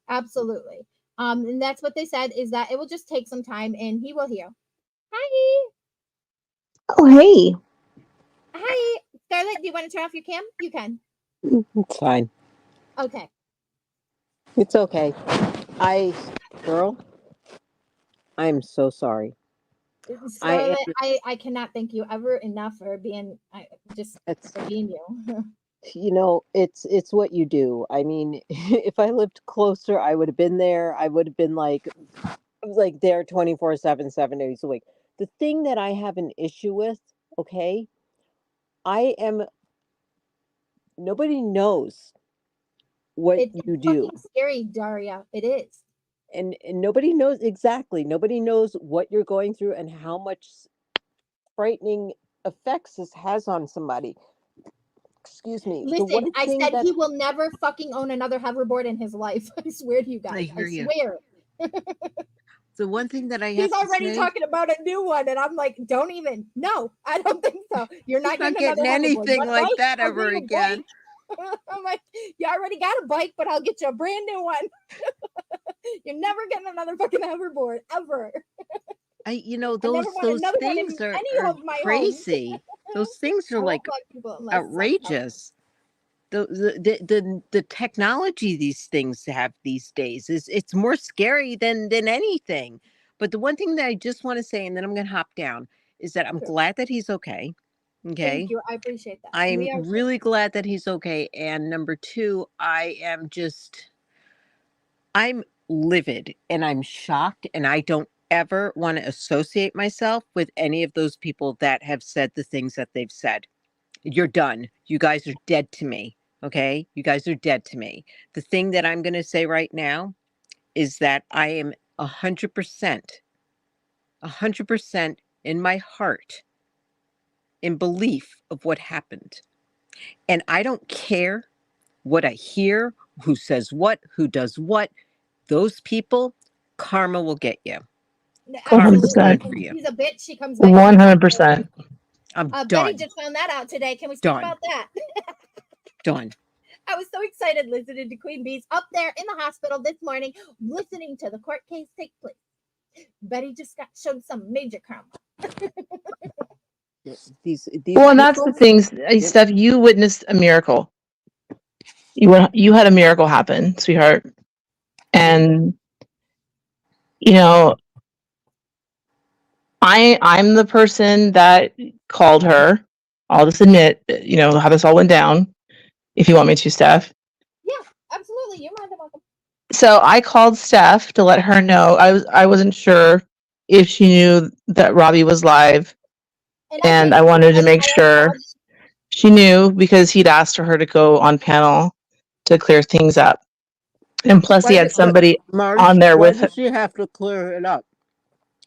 absolutely. And that's what they said, is that it will just take some time and he will heal. Hi. Oh, hey. Hi. Scarlett, do you want to turn off your cam? You can. It's fine. Okay. It's okay. Girl, I'm so sorry. Scarlett, I cannot thank you ever enough for being for being you. You know, it's what you do. I mean, if I lived closer, I would have been there. I would have been like there 24/7, 7 days a week. The thing that I have an issue with, okay, nobody knows what It's you do. fucking scary, Daria. It is. And nobody knows exactly. Nobody knows what you're going through and how much frightening effects this has on somebody. Excuse me. Listen, I said he will never fucking own another hoverboard in his life. I swear to you guys. I swear. The one thing that I have He's already talking about a new one, and I'm like, don't even. No, I don't think so. You're not getting anything like that ever again. I'm like, you already got a bike, but I'll get you a brand new one. You're never getting another fucking hoverboard ever. Those things are crazy. Those things are like outrageous. The technology these things have these days it's more scary than anything. But the one thing that I just want to say, and then I'm going to hop down, is that I'm glad that he's okay. Okay. Thank you. I appreciate that. I'm really glad that he's okay. And number two, I'm livid and I'm shocked, and I don't ever want to associate myself with any of those people that have said the things that they've said. You're done. You guys are dead to me. Okay? You guys are dead to me. The thing that I'm going to say right now is that I am 100% in my heart in belief of what happened. And I don't care what I hear, who says what, who does what. Those people, karma will get you. 100%. She's a bitch. She comes back. 100%. I'm done. Betty just found that out today. Can we speak about that? Done. I was so excited listening to Queen Bees up there in the hospital this morning, listening to the court case take place. Betty just got shown some major karma. Well, and that's the thing, Steph. You witnessed a miracle. You had a miracle happen, sweetheart, and I'm the person that called her. I'll just admit, how this all went down. If you want me to, Steph. Yeah, absolutely. You're more than welcome. So I called Steph to let her know. I wasn't sure if she knew that Robbie was live, and I wanted to make sure she knew, because he'd asked her to go on panel to clear things up. And plus, he had somebody on there with her. Why does she have to clear it up?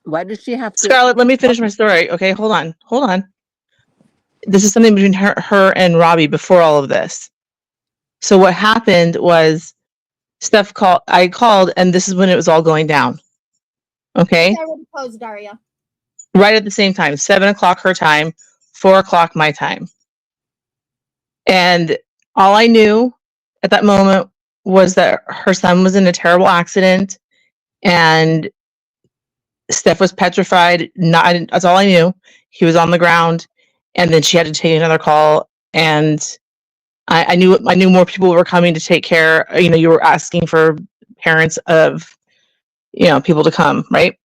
Why does she have to? Scarlett, let me finish my story. Okay, hold on. This is something between her and Robbie before all of this. So what happened was, Steph called. I called, and this is when it was all going down. Okay. It's already closed, Daria. Right at the same time, 7:00 her time, 4:00 my time. And all I knew at that moment was that her son was in a terrible accident, and Steph was petrified. That's all I knew. He was on the ground, and then she had to take another call. And I knew more people were coming to take care. You were asking for parents of, people to come, right?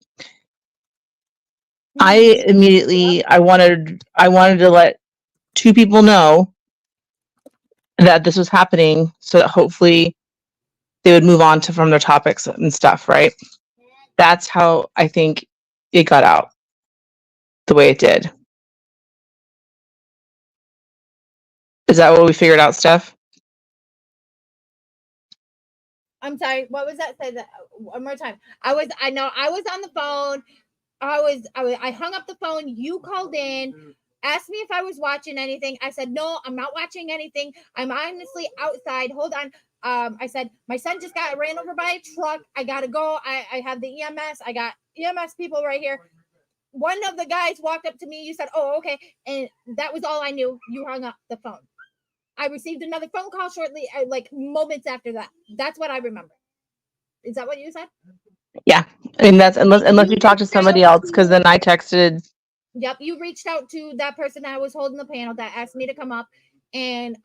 I immediately I wanted to let two people know that this was happening, so that hopefully they would move on from their topics and stuff, right? That's how I think it got out the way it did. Is that what we figured out, Steph? I'm sorry. What was that? Say that one more time. I was on the phone. I hung up the phone. You called in, asked me if I was watching anything. I said, no, I'm not watching anything. I'm honestly outside. Hold on. I said, my son just got ran over by a truck. I got to go. I have the EMS. I got EMS people right here. One of the guys walked up to me. You said, oh, okay. And that was all I knew. You hung up the phone. I received another phone call shortly, like moments after that. That's what I remember. Is that what you said? Yeah. I mean, that's unless you talked to somebody else, because then I texted. Yep, you reached out to that person that was holding the panel that asked me to come up, and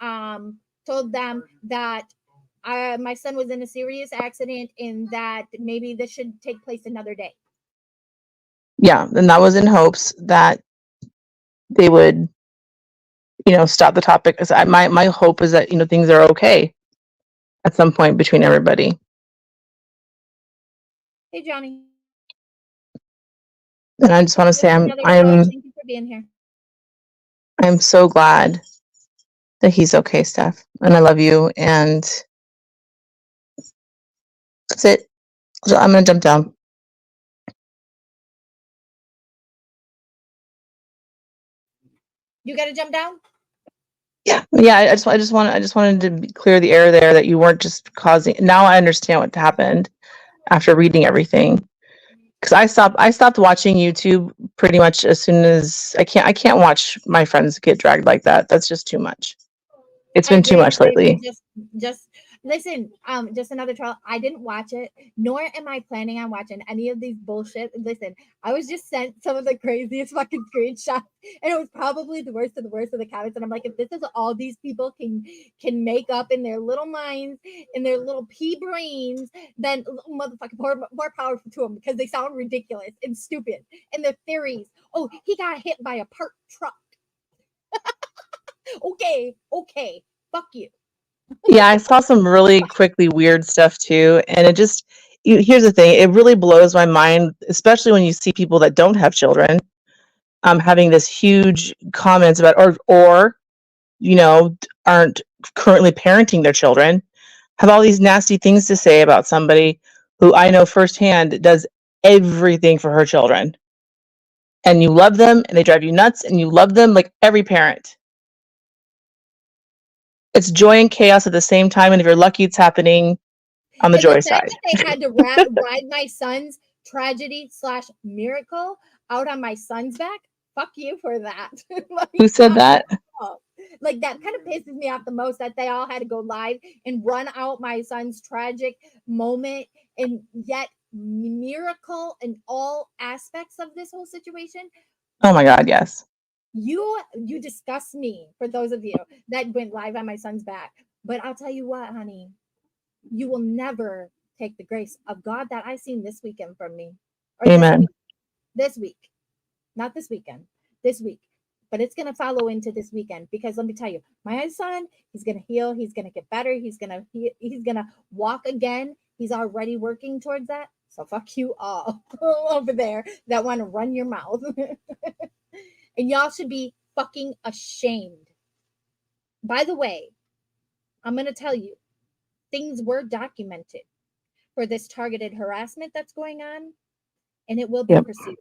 told them that my son was in a serious accident and that maybe this should take place another day. Yeah, and that was in hopes that they would, stop the topic. My hope is that things are okay at some point between everybody. Hey, Johnny. And I just want to say thank you for being here. I'm so glad that he's okay, Steph, and I love you. And that's it. So I'm gonna jump down. You got to jump down. Yeah. I just wanted to clear the air there, that you weren't just causing. Now I understand what happened after reading everything. Because I stopped watching YouTube pretty much as soon as I can't watch my friends get dragged like that. That's just too much. It's been too much lately. Just listen, just another trial. I didn't watch it, nor am I planning on watching any of these bullshit. Listen, I was just sent some of the craziest fucking screenshots, and it was probably the worst of the comments. And I'm like, if this is all these people can make up in their little minds, in their little pea brains, then motherfucking more powerful to them, because they sound ridiculous and stupid. And their theories. Oh, he got hit by a parked truck. Okay, fuck you. Yeah, I saw some really quickly weird stuff too, and it just here's the thing, it really blows my mind, especially when you see people that don't have children having this huge comments about or aren't currently parenting their children, have all these nasty things to say about somebody who I know firsthand does everything for her children. And you love them and they drive you nuts, and you love them like every parent. It's joy and chaos at the same time, and if you're lucky, it's happening on the joy side. They had to ride my son's tragedy / miracle out on my son's back. Fuck you for that. Like, who said that? Like, that kind of pisses me off the most, that they all had to go live and run out my son's tragic moment, and yet miracle in all aspects of this whole situation. Oh my God, yes. You disgust me, for those of you that went live on my son's back. But I'll tell you what, honey, you will never take the grace of God that I seen this weekend from me. Amen. This week. Not this weekend. This week. But it's going to follow into this weekend, because let me tell you, my son, he's going to heal. He's going to get better. He's going to walk again. He's already working towards that. So fuck you all over there that want to run your mouth. And y'all should be fucking ashamed. By the way, I'm going to tell you, things were documented for this targeted harassment that's going on, and it will be pursued.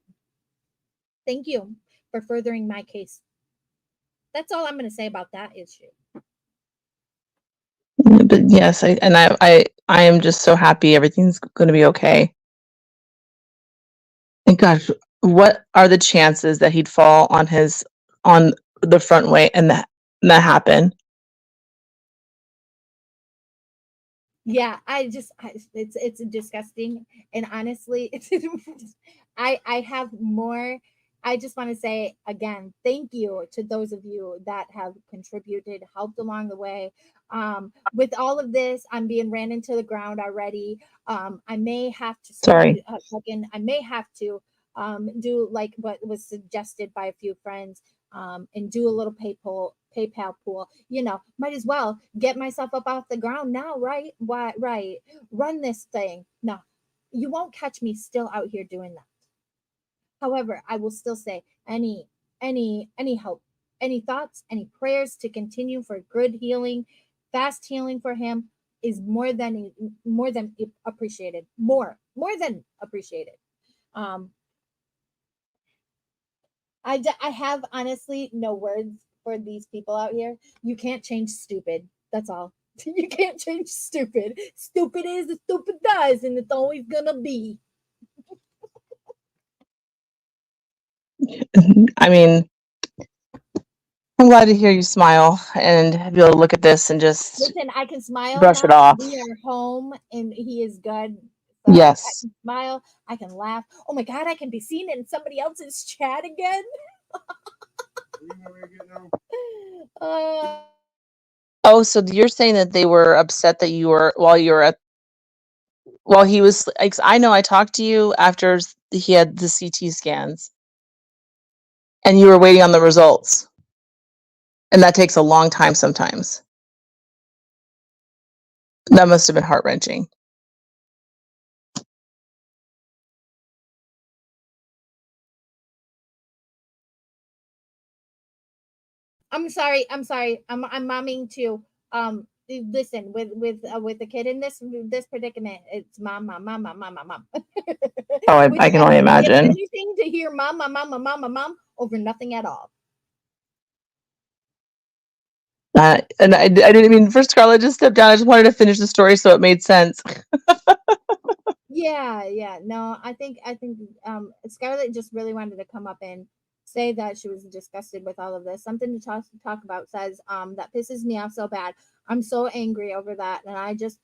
Thank you for furthering my case. That's all I'm going to say about that issue. But yes, I am just so happy everything's going to be okay. And gosh, what are the chances that he'd fall on the front way and that happen? Yeah, it's disgusting, and honestly, I have more. I just want to say again, thank you to those of you that have contributed, helped along the way. With all of this, I'm being ran into the ground already. I may have to Sorry. I may have to do like what was suggested by a few friends, and do a little PayPal pool. Might as well get myself up off the ground now, right? Why, right? Run this thing. No, you won't catch me still out here doing that. However, I will still say any help, any thoughts, any prayers to continue for good healing, fast healing for him is more than appreciated. More than appreciated. Um, I have honestly no words for these people out here. You can't change stupid. That's all. You can't change stupid. Stupid is as stupid does, and it's always gonna be. I mean, I'm glad to hear you smile and be able to look at this and just Listen, I can smile brush it now. off. We are home, and he is good. So I Yes. can smile. I can laugh. Oh my god, I can be seen in somebody else's chat again. Uh, Oh, so you're saying that they were upset that you were while he was like, I know I talked to you after he had the CT scans and you were waiting on the results. And that takes a long time sometimes. That must have been heart-wrenching. I'm sorry. I'm sorry. I'm momming too. Listen, with the kid in this predicament, it's mom. Oh, Which I can only I would give imagine. anything to hear mom over nothing at all. And I didn't mean for Scarlett to step down. I just wanted to finish the story so it made sense. Yeah. No, I think Scarlett just really wanted to come up and say that she was disgusted with all of this. Something to talk about says that pisses me off so bad. I'm so angry over that, and I just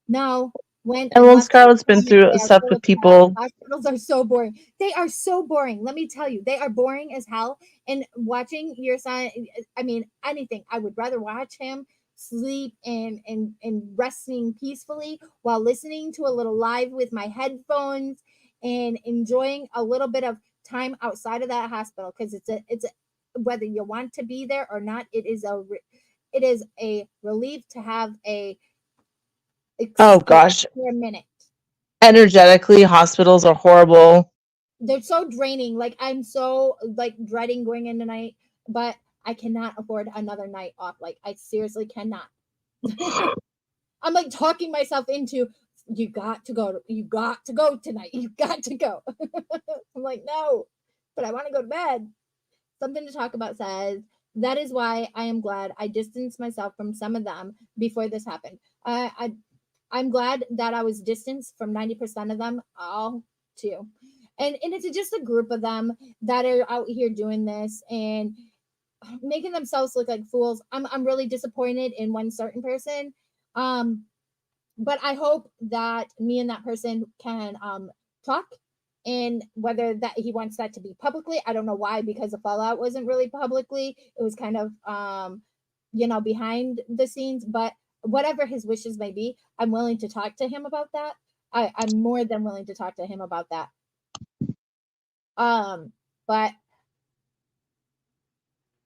no went And and well, left the Scarlett's been comments. through They are stuff full with of crap. people. Hospitals are so boring. They are so boring. Let me tell you, they are boring as hell. And watching your son, I mean, anything. I would rather watch him sleep and resting peacefully while listening to a little live with my headphones and enjoying a little bit of time outside of that hospital, because it's a whether you want to be there or not, it is a relief to have a Oh escape gosh, for a minute. energetically, hospitals are horrible. They're so draining. Like I'm so like dreading going in tonight, but I cannot afford another night off. Like I seriously cannot. I'm like talking myself into you got to go tonight. You got to go. I'm like, no, but I want to go to bed. Something to talk about says that is why I am glad I distanced myself from some of them before this happened. I'm glad that I was distanced from 90% of them all too. And it's just a group of them that are out here doing this and making themselves look like fools. I'm really disappointed in one certain person. Um but I hope that me and that person can talk, and whether that he wants that to be publicly, I don't know why, because the fallout wasn't really publicly. It was kind of behind the scenes, but whatever his wishes may be, I'm willing to talk to him about that. I'm more than willing to talk to him about that. But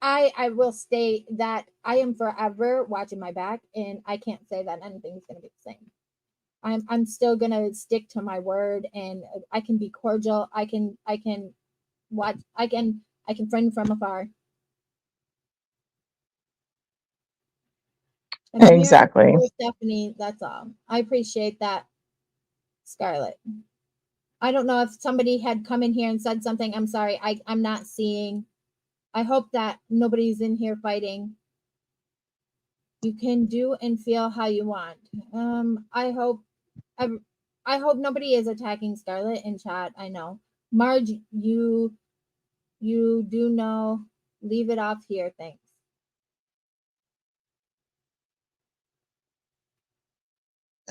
I will state that I am forever watching my back, and I can't say that anything is going to be the same. I'm still gonna stick to my word, and I can be cordial. I can watch. I can friend from afar. And I'm here to Exactly. support Stephanie. That's all. I appreciate that, Scarlett. I don't know if somebody had come in here and said something. I'm sorry. I'm not seeing. I hope that nobody's in here fighting. You can do and feel how you want. I, I hope nobody is attacking Scarlett in chat. I know. Marge, you do know. Leave it off here. Thanks.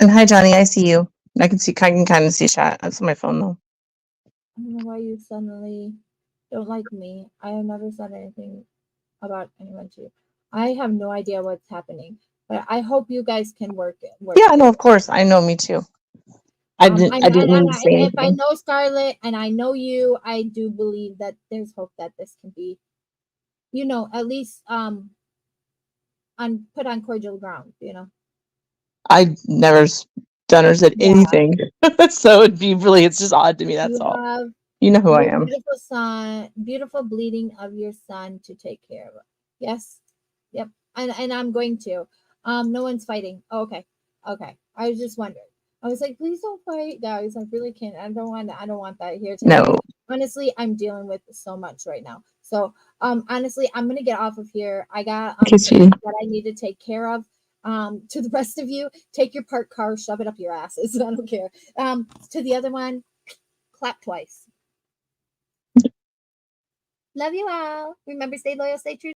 And hi, Johnny. I see you. I can kind of see chat. That's on my phone though. I don't know why you suddenly don't like me. I have never said anything about anyone to you. I have no idea what's happening, but I hope you guys can work it. Yeah, no, of course. I know. Me too. I didn't mean to say if I anything. know Scarlett and I know you, I do believe that there's hope that this can be, at least put on cordial ground. I never done or said anything, so it's just odd to me. That's You all. have You know who I your am. beautiful son, beautiful bleeding of your son to take care of. Yes, yep, and I'm going to. No one's fighting. Oh, okay. I was just wondering. I was like, please don't fight, guys. I really can't. I don't want that here today. No. Honestly, I'm dealing with so much right now. So, honestly, I'm gonna get off of here. I got Okay, some sweetie. things that I need to take care of. To the rest of you, take your parked car, shove it up your asses. I don't care. To the other one, clap twice. Love you all. Remember, stay loyal, stay true.